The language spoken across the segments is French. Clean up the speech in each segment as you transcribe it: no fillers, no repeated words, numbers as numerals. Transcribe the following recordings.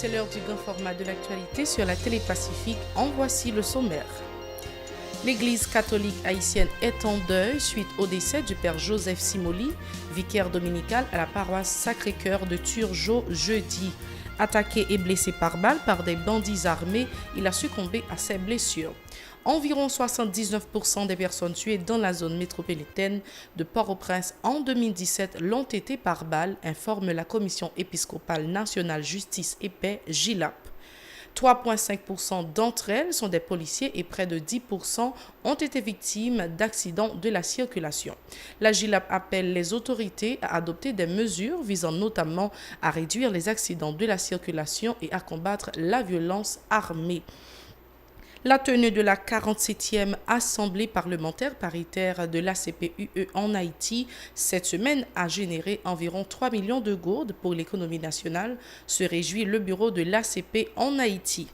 c'est l'heure du grand format de l'actualité sur la télé Pacifique. En voici le sommaire. L'Église catholique haïtienne est en deuil suite au décès du père Joseph Simoli, vicaire dominical à la paroisse Sacré-Cœur de Turgeau jeudi. Attaqué et blessé par balle par des bandits armés, il a succombé à ses blessures. Environ 79% des personnes tuées dans la zone métropolitaine de Port-au-Prince en 2017 l'ont été par balle, informe la Commission épiscopale nationale justice et paix GILAP. 3,5% d'entre elles sont des policiers et près de 10% ont été victimes d'accidents de la circulation. La GILAP appelle les autorités à adopter des mesures visant notamment à réduire les accidents de la circulation et à combattre la violence armée. La tenue de la 47e Assemblée parlementaire paritaire de l'ACPUE en Haïti cette semaine a généré environ 3 millions de gourdes pour l'économie nationale, se réjouit le bureau de l'ACP en Haïti.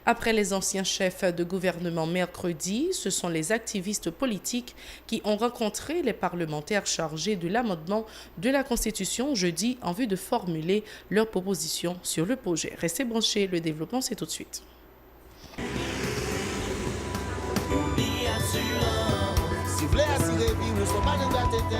Après les anciens chefs de gouvernement mercredi, ce sont les activistes politiques qui ont rencontré les parlementaires chargés de l'amendement de la Constitution jeudi en vue de formuler leurs propositions sur le projet. Restez branchés, le développement c'est tout de suite. Si vous voulez assurer vie, nous ne sommes pas dans la tête.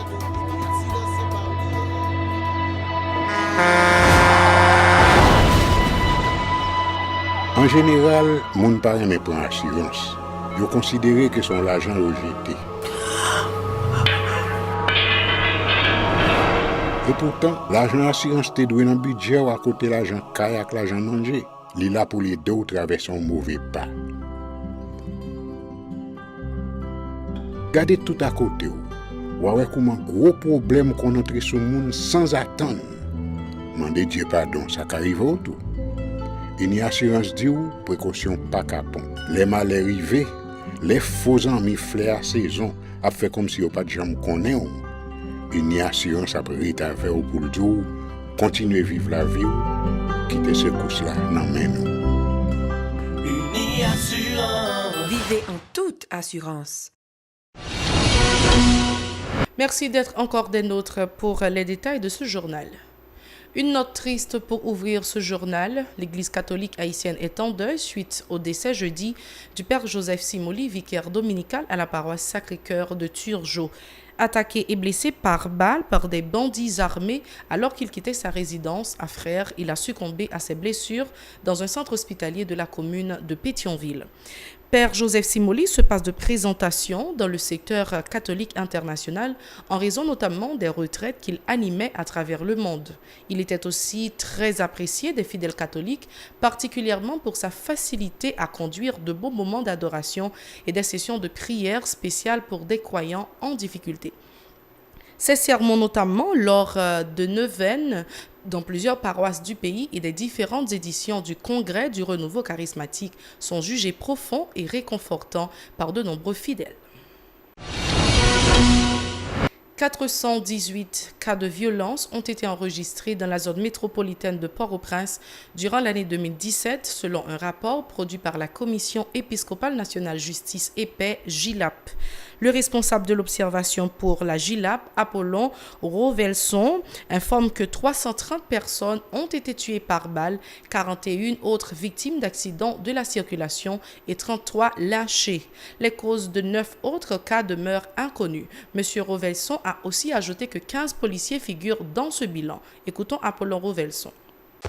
En général, moun pa reme pran assurance. Yo considéré que son l'argent rejeté. Et pourtant, l'argent assurance te doué dans budget ou à côté l'argent kayak, l'argent manger. Li là pour les deux traverser un mauvais pas. Gardez tout à côté. Ouah comment gros problème qu'on entre sur le monde sans attendre. Mandez Dieu pardon, ça qu'arrive au tout. Une assurance dit ou précaution pas capon. Les mal arrivés, les faux amis flair à saison a fait comme si on pas de jambe connaît. Une assurance après rétaver au pour le dire continuer vivre la vie quitter ce course là dans main nous. Une assurance. Vivez en toute assurance. Merci d'être encore des nôtres pour les détails de ce journal. Une note triste pour ouvrir ce journal. L'Église catholique haïtienne est en deuil suite au décès jeudi du père Joseph Simoli, vicaire dominical à la paroisse Sacré-Cœur de Turgeau. Attaqué et blessé par balle par des bandits armés alors qu'il quittait sa résidence à Frères, il a succombé à ses blessures dans un centre hospitalier de la commune de Pétionville. Père Joseph Simoli se passe de présentation dans le secteur catholique international en raison notamment des retraites qu'il animait à travers le monde. Il était aussi très apprécié des fidèles catholiques, particulièrement pour sa facilité à conduire de beaux moments d'adoration et des sessions de prière spéciales pour des croyants en difficulté. Ces sermons, notamment lors de neuvaines dans plusieurs paroisses du pays et des différentes éditions du Congrès du renouveau charismatique, sont jugés profonds et réconfortants par de nombreux fidèles. 418 cas de violence ont été enregistrés dans la zone métropolitaine de Port-au-Prince durant l'année 2017, selon un rapport produit par la Commission épiscopale nationale justice et paix, GILAP. Le responsable de l'observation pour la GILAP, Apollon Rovelson, informe que 330 personnes ont été tuées par balle, 41 autres victimes d'accidents de la circulation et 33 lynchées. Les causes de 9 autres cas demeurent inconnues. Monsieur Rovelson a aussi ajouté que 15 policiers figurent dans ce bilan. Écoutons Apollon Rovelson.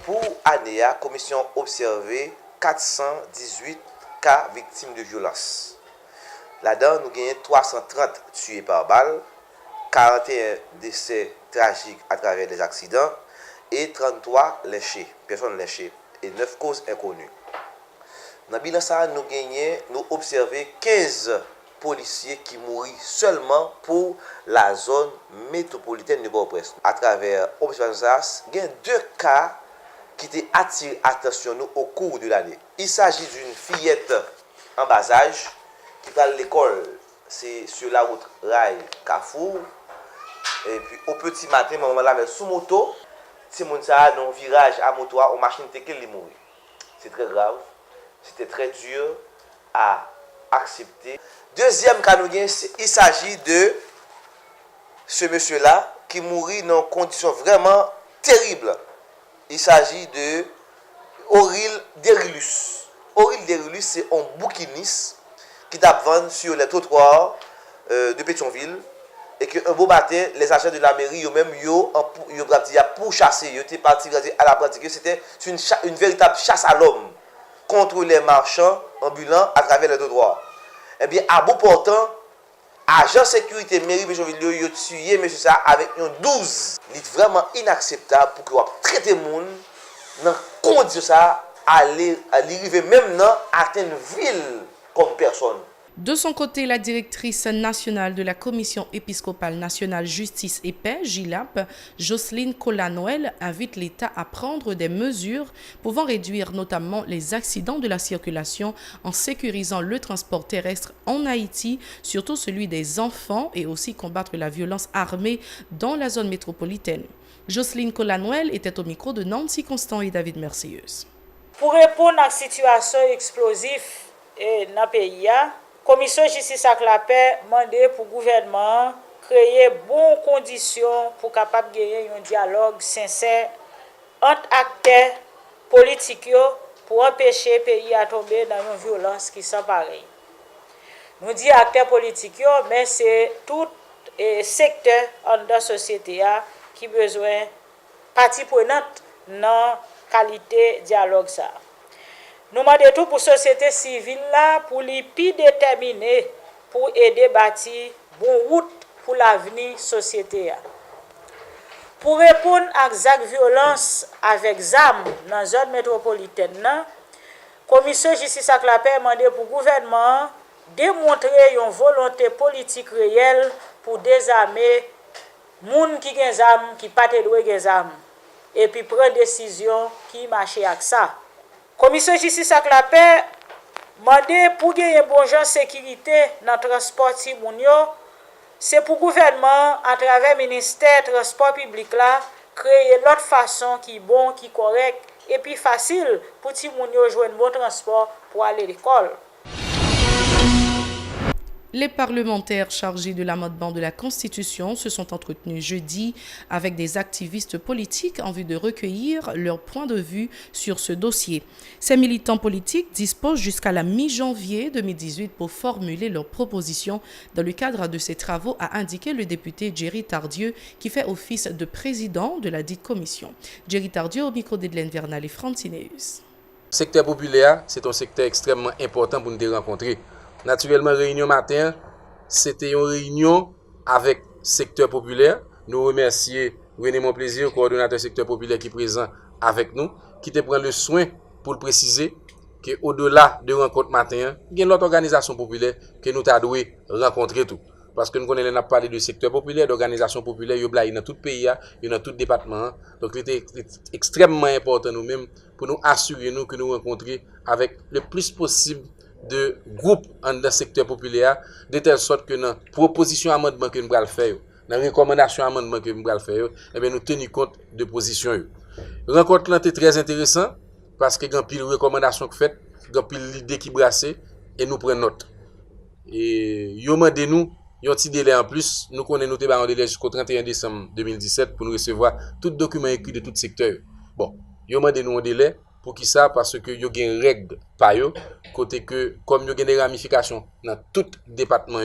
Pour année, la commission a observé 418 cas victimes de violence. Là-dedans, nous avons 330 tués par balle, 41 décès tragiques à travers des accidents et 33 lynchés, personnes lynchées et 9 causes inconnues. Dans le bilan, nous observons 15 policiers qui mourent seulement pour la zone métropolitaine de Port-au-Prince. À travers l'observation, il y a 2 cas qui ont attiré l'attention au cours de l'année. Il s'agit d'une fillette en bas âge qui va à l'école, c'est sur la route Rail Carrefour. Et puis au petit matin, maman l'avait sous moto. C'est mon ça dans virage à moto, en machine qu'elle est mourir. C'est très grave. C'était très dur à accepter. Deuxième cas, il s'agit de ce monsieur-là qui mourit dans des conditions vraiment terribles. Il s'agit de Auril Derilus. Auril Derilus, c'est un bouquiniste qui t'a vendu sur les trottoirs de Pétionville. Et que un beau matin, les agents de la mairie, yo pour chasser, yo étaient partis à la pratique. C'était une véritable chasse à l'homme contre les marchands ambulants à travers les trottoirs. Eh bien, à bout portant, agent de sécurité mairie Pétionville, yo tué monsieur ça avec un 12. C'est vraiment inacceptable pour qu'on traite les gens dans condition ça aller arriver même dans atteindre une ville comme personne. De son côté, la directrice nationale de la Commission épiscopale nationale justice et paix, JILAP, Jocelyne Collat-Noël, invite l'État à prendre des mesures pouvant réduire notamment les accidents de la circulation en sécurisant le transport terrestre en Haïti, surtout celui des enfants, et aussi combattre la violence armée dans la zone métropolitaine. Jocelyne Collat-Noël était au micro de Nancy Constant et David Mercieuse. Pour répondre à la situation explosive dans le pays, Commission justice et la paix demandé pour le gouvernement créer bonnes conditions pour capable gagner un dialogue sincère entre acteurs politiques pour empêcher le pays à tomber dans une violence qui sont pareille. Nous disons acteurs politiques, mais c'est tout secteur de la société qui a besoin de partie prenante dans la qualité de dialogue. Nous demandons tout pour la société civile là, pour les plus déterminés pour aider à bâtir bonne route pour l'avenir de la société. Pour répondre à des actes de violence avec ZAM dans la zone métropolitaine, la Commission justice et la paix a demandé pour le gouvernement démontrer une volonté politique réelle pour désarmer les gens qui ont des armes, qui ne sont pas des armes, et puis prendre des décisions qui marchent avec ça. Commission justice et la paix demandé pour gagner une bonne sécurité dans le transport timounio, c'est pour le gouvernement, à travers le ministère du transport public, là, créer l'autre façon qui est bon, qui est correct, et puis facile pour timounio jouer un bon transport pour aller à l'école. Les parlementaires chargés de l'amendement de la Constitution se sont entretenus jeudi avec des activistes politiques en vue de recueillir leur point de vue sur ce dossier. Ces militants politiques disposent jusqu'à la mi-janvier 2018 pour formuler leurs propositions dans le cadre de ces travaux, a indiqué le député Jerry Tardieu qui fait office de président de la dite commission. Jerry Tardieu au micro d'Edlène Vernal et Francineus. Le secteur populaire, c'est un secteur extrêmement important pour nous rencontrer. Naturellement, réunion matin, c'était une réunion avec le secteur populaire. Nous remercions René Monplaisir, coordonnateur secteur populaire qui est présent avec nous, qui te prend le soin pour le préciser qu'au-delà de rencontre matin, il y a une autre organisation populaire que nous avons rencontrer tout. Parce que nous connaissons parlé du secteur populaire, d'organisation populaire, il y a dans tout le pays, il y a dans tout le département. Donc, il était extrêmement important nous-mêmes pour nous assurer nous que nous rencontrions avec le plus possible de groupes dans le secteur populaire, de telle sorte que dans la proposition d'amendement que nous allons faire, dans la recommandation d'amendement que nous allons faire, eh bien, nous tenons compte de position. La rencontre était très intéressante parce qu'il y a une recommandation qui fait, il y a une idée qui brasse et nous prenons note. Et nous demandons nous un petit délai en plus. Nous connaissons un délai jusqu'au 31 décembre 2017 pour nous recevoir tout document écrit de tout secteur. Bon, nous demandons un délai. Pour qui ça? Parce que y a une règle par eux, côté que comme y a des ramifications dans tout département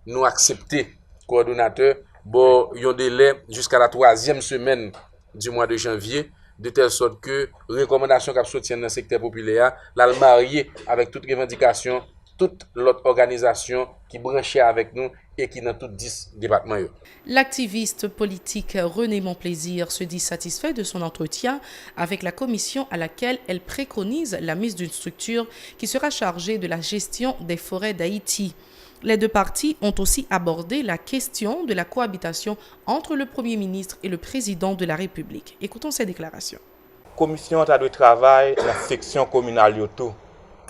nous accepter coordonnateur bon y a délai jusqu'à la 3e semaine du mois de janvier, de telle sorte que recommandation qu'a soutien dans le secteur populaire la marier avec toute revendication, toute l'autre organisation qui branchait avec nous et qui dans tous 10 départements. L'activiste politique René Monplaisir se dit satisfait de son entretien avec la commission à laquelle elle préconise la mise d'une structure qui sera chargée de la gestion des forêts d'Haïti. Les deux parties ont aussi abordé la question de la cohabitation entre le Premier ministre et le Président de la République. Écoutons ces déclarations. La commission de travail dans la section communale Yoto.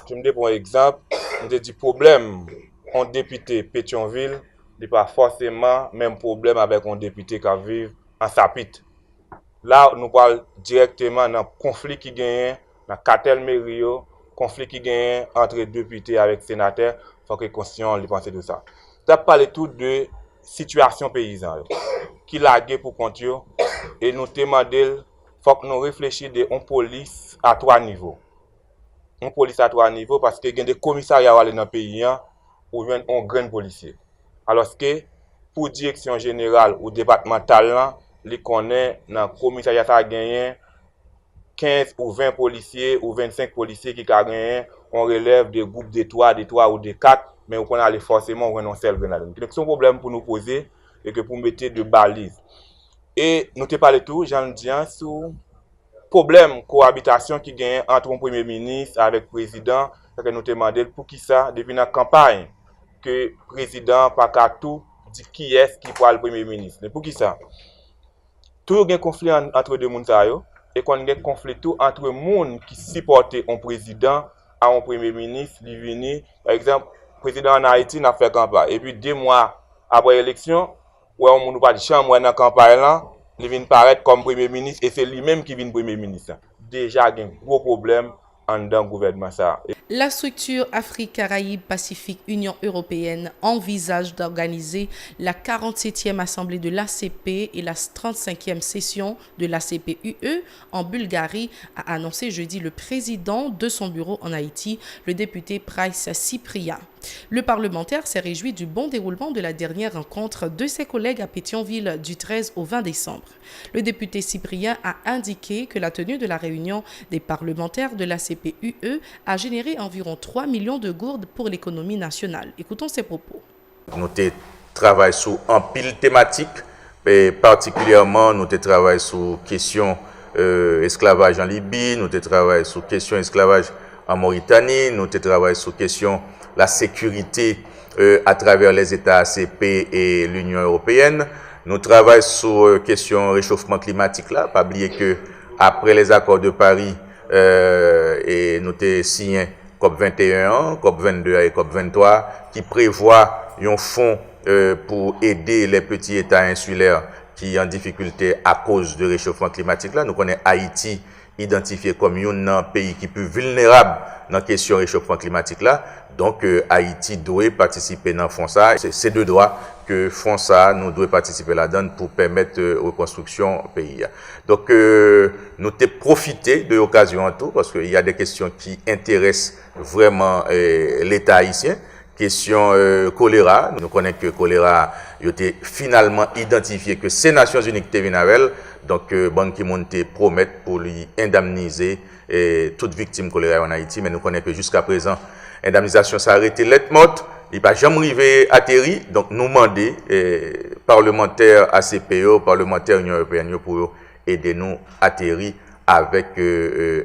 Je me dis pour exemple, je dis problème en député Pétionville, il n'y a pas forcément le même problème avec un député qui vit en Sapit. Là, nous parlons directement d'un conflit qui gagne dans cartel mairie, conflit qui gagne entre députés avec sénateurs, il faut que les conscients les pensent de ça. Tu as parlé tout de situation paysanne qui lague pour compte et nous demandons faut que nous réfléchissions de une police à 3 niveaux. Une police à 3 niveaux parce que il y a des commissariats dans le pays où il y a un grand policier. Alors que pour direction générale ou départementale, les connaît dans le commissariat ça gagné 15 ou 20 policiers ou 25 policiers qui gagnent, on relève des groupes de 3 ou de 4, mais on aller forcément renoncer à grenade. Donc c'est un problème pour nous poser et que pour mettre de balises. Et nous te parlé tout, j'en dis sur problème cohabitation qui gagne entre un premier ministre avec le président, que nous te demandé pour qui ça depuis la campagne que le président pas qu'à tout dit qui est qui pourra le premier ministre. Mais pour qui ça? Tout un conflit entre deux mondes et qu'on a un conflit tout entre monde qui supporte un président à un premier ministre, qui vient, par exemple, le président en Haïti n'a fait campagne. Et puis 2 mois après l'élection, où on ne pas de chambre dans la campagne là, il vient paraître comme premier ministre et c'est lui-même qui vient premier ministre. Déjà, il y a un gros problème dans le gouvernement. La structure Afrique-Caraïbes-Pacifique Union européenne envisage d'organiser la 47e assemblée de l'ACP et la 35e session de l'ACP-UE en Bulgarie, a annoncé jeudi le président de son bureau en Haïti, le député Price Cyprien. Le parlementaire s'est réjoui du bon déroulement de la dernière rencontre de ses collègues à Pétionville du 13 au 20 décembre. Le député Cyprien a indiqué que la tenue de la réunion des parlementaires de l'ACP-UE a généré environ 3 millions de gourdes pour l'économie nationale. Écoutons ses propos. Nous travaillons sur un pile thématique, et particulièrement nous travaillons sur question esclavage en Libye, nous travaillons sur question esclavage en Mauritanie, nous travaillons sur question la sécurité à travers les États ACP et l'Union européenne. Nous travaillons sur question réchauffement climatique là, pas oublier que après les accords de Paris et nous avons signé COP21, COP22 et COP23 qui prévoit un fonds pour aider les petits États insulaires qui sont en difficulté à cause du réchauffement climatique là. Nous connaissons Haïti identifié comme un pays qui est plus vulnérable dans la question réchauffement climatique là. Donc Haïti doit participer dans fonds ça. C'est de droit que fonds ça nous doit participer là-dedans pour permettre reconstruction pays. Donc nous te profiter de l'occasion en tout parce qu'il y a des questions qui intéressent vraiment l'État haïtien. Question choléra, nous connaissons que choléra a été finalement identifié que c'est Nations Unies qui viennent avec elle. Donc Ban Ki-moon te promet pour lui indemniser toute victime choléra en Haïti, mais nous connaissons que jusqu'à présent indemnisation s'est arrêtée lettre morte, il n'a pas jamais arrivé atterri. Donc nous demandons parlementaires ACPO, parlementaires Union européenne pour aider nous atterrir avec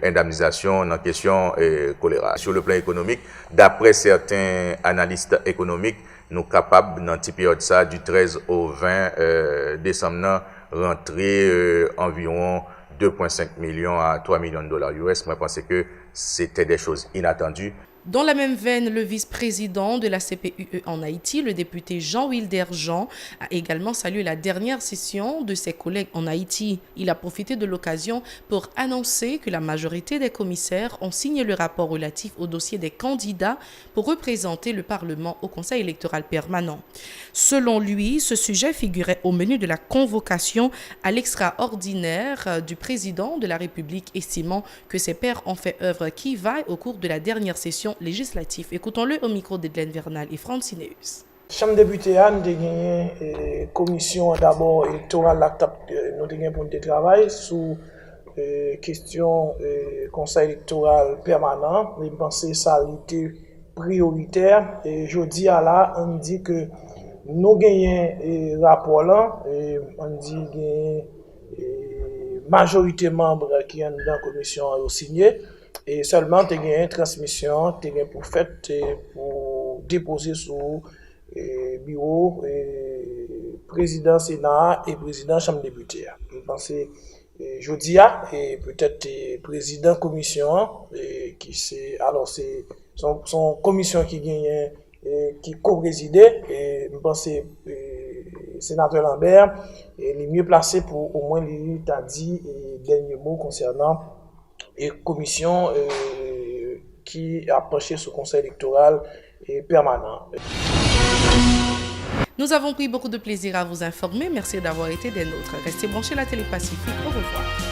indemnisation dans la question choléra. Sur le plan économique, d'après certains analystes économiques, nous sommes capables, dans cette période ça, du 13 au 20 décembre, rentrer environ 2,5 millions à 3 millions de dollars US. Moi, je pense que c'était des choses inattendues. Dans la même veine, le vice-président de la CPUE en Haïti, le député Jean-Wilder Jean, a également salué la dernière session de ses collègues en Haïti. Il a profité de l'occasion pour annoncer que la majorité des commissaires ont signé le rapport relatif au dossier des candidats pour représenter le Parlement au Conseil électoral permanent. Selon lui, ce sujet figurait au menu de la convocation à l'extraordinaire du président de la République, estimant que ses pairs ont fait œuvre qui vaille au cours de la dernière session législatif. Écoutons-le au micro d'Edlen Vernal et Francineus. Chambre députée, nous avons gagné commission d'abord électorale nous avons gagné pour le travail sur question conseil électoral permanent. Je pense que ça a été prioritaire. Et je dis à là, on dit que nous gagnons rapport là, on dit que majorité membres qui sont dans la commission ont signé. Et seulement, tu as une transmission, tu as pour fait pour déposer sur bureau président Sénat et président Chambre députée. Je pense que jeudi, et peut-être président commission, qui c'est alors c'est son commission qui gagne qui co-présidait, et je pense que sénateur Lambert est mieux placé pour au moins lui t'a dit dernier mot concernant et commission qui a penché ce conseil électoral permanent. Nous avons pris beaucoup de plaisir à vous informer. Merci d'avoir été des nôtres. Restez branchés à la Télé Pacifique. Au revoir.